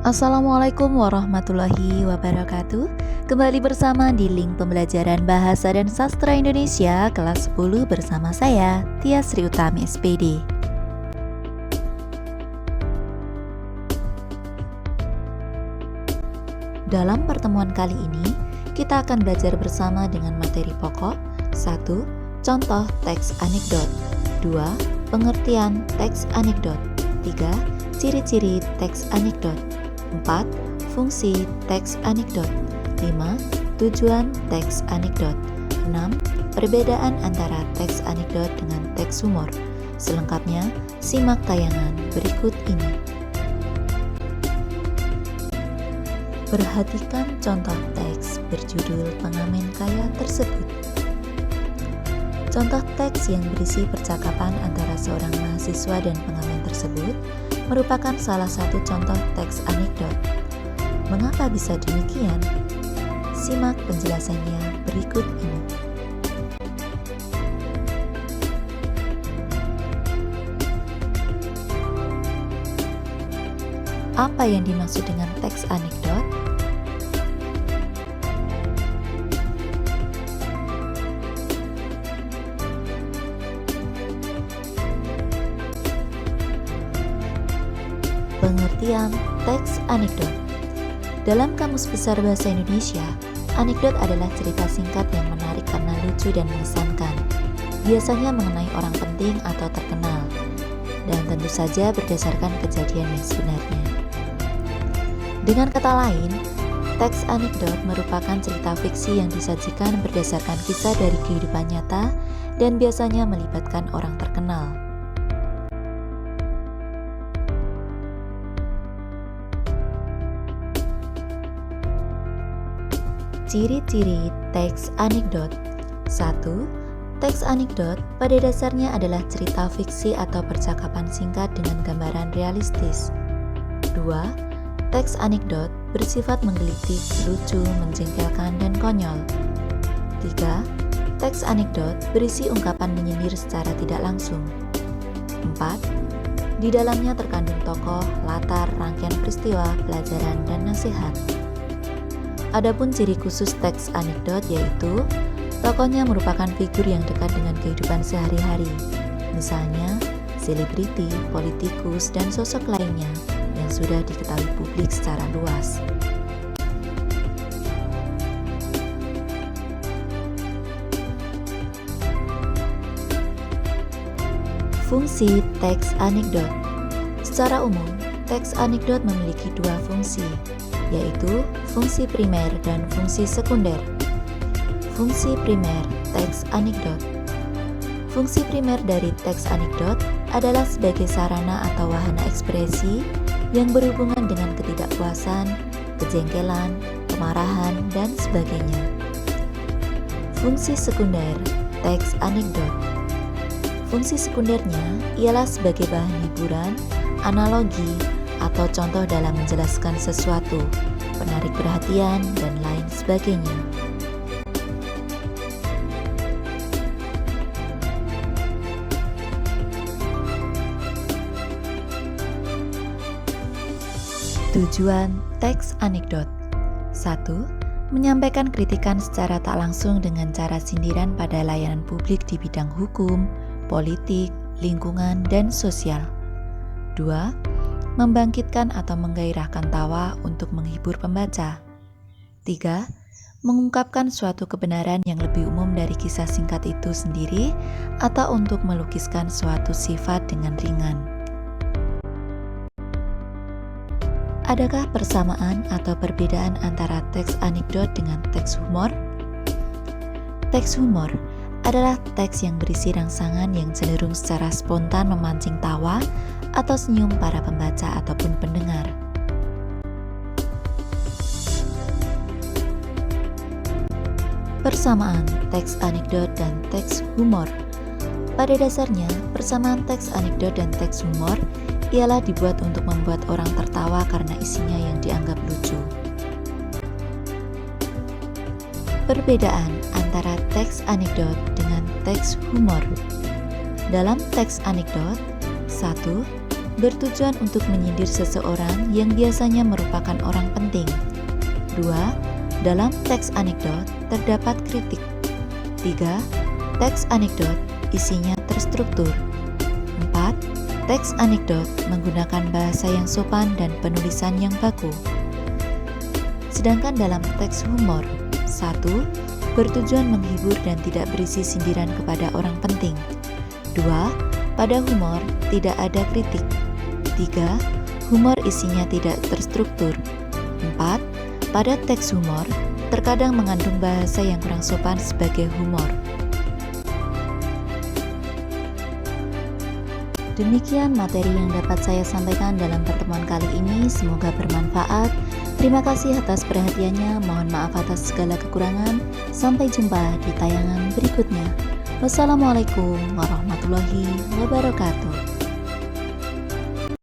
Assalamualaikum warahmatullahi wabarakatuh. Kembali bersama di link pembelajaran Bahasa dan Sastra Indonesia kelas 10 bersama saya, Tia Sri Utami SPD. Dalam pertemuan kali ini, kita akan belajar bersama dengan materi pokok 1. Contoh teks anekdot 2. Pengertian teks anekdot 3. Ciri-ciri teks anekdot 4. Fungsi teks anekdot 5. Tujuan teks anekdot 6. Perbedaan antara teks anekdot dengan teks humor. Selengkapnya, simak tayangan berikut ini. Perhatikan contoh teks berjudul Pengamen Kaya tersebut. Contoh teks yang berisi percakapan antara seorang mahasiswa dan pengamen tersebut merupakan salah satu contoh teks anekdot. Mengapa bisa demikian? Simak penjelasannya berikut ini. Apa yang dimaksud dengan teks anekdot? Pengertian teks anekdot. Dalam Kamus Besar Bahasa Indonesia, anekdot adalah cerita singkat yang menarik karena lucu dan mengesankan. Biasanya mengenai orang penting atau terkenal, dan tentu saja berdasarkan kejadian yang sebenarnya. Dengan kata lain, teks anekdot merupakan cerita fiksi yang disajikan berdasarkan kisah dari kehidupan nyata dan biasanya melibatkan orang terkenal. Ciri-ciri teks anekdot 1. Teks anekdot pada dasarnya adalah cerita fiksi atau percakapan singkat dengan gambaran realistis. 2. Teks anekdot bersifat menggelitik, lucu, menjengkelkan, dan konyol. 3. Teks anekdot berisi ungkapan menyindir secara tidak langsung. 4. Di dalamnya terkandung tokoh, latar, rangkaian peristiwa, pelajaran, dan nasihat. Adapun ciri khusus teks anekdot yaitu tokohnya merupakan figur yang dekat dengan kehidupan sehari-hari, misalnya selebriti, politikus, dan sosok lainnya yang sudah diketahui publik secara luas. Fungsi teks anekdot. Secara umum, teks anekdot memiliki dua fungsi, yaitu fungsi primer dan fungsi sekunder. Fungsi primer teks anekdot. Fungsi primer dari teks anekdot adalah sebagai sarana atau wahana ekspresi yang berhubungan dengan ketidakpuasan, kejengkelan, kemarahan, dan sebagainya. Fungsi sekunder teks anekdot. Fungsi sekundernya ialah sebagai bahan hiburan, analogi, atau contoh dalam menjelaskan sesuatu, menarik perhatian, dan lain sebagainya. Tujuan teks anekdot 1. Menyampaikan kritikan secara tak langsung dengan cara sindiran pada layanan publik di bidang hukum, politik, lingkungan, dan sosial. 2. Membangkitkan atau menggairahkan tawa untuk menghibur pembaca. 3. Mengungkapkan suatu kebenaran yang lebih umum dari kisah singkat itu sendiri atau untuk melukiskan suatu sifat dengan ringan. Adakah persamaan atau perbedaan antara teks anekdot dengan teks humor? Teks humor adalah teks yang berisi rangsangan yang cenderung secara spontan memancing tawa atau senyum para pembaca ataupun pendengar. Persamaan teks anekdot dan teks humor. Pada dasarnya, persamaan teks anekdot dan teks humor ialah dibuat untuk membuat orang tertawa karena isinya yang dianggap lucu. Perbedaan antara teks anekdot dengan teks humor. Dalam teks anekdot, 1. bertujuan untuk menyindir seseorang yang biasanya merupakan orang penting. 2. Dalam teks anekdot terdapat kritik. 3. Teks anekdot isinya terstruktur. 4. Teks anekdot menggunakan bahasa yang sopan dan penulisan yang baku. Sedangkan dalam teks humor, 1. Bertujuan menghibur dan tidak berisi sindiran kepada orang penting. 2. Pada humor tidak ada kritik. 3. Humor isinya tidak terstruktur. 4. Pada teks humor terkadang mengandung bahasa yang kurang sopan sebagai humor. Demikian materi yang dapat saya sampaikan dalam pertemuan kali ini, semoga bermanfaat. Terima kasih atas perhatiannya, mohon maaf atas segala kekurangan. Sampai jumpa di tayangan berikutnya. Wassalamualaikum warahmatullahi wabarakatuh.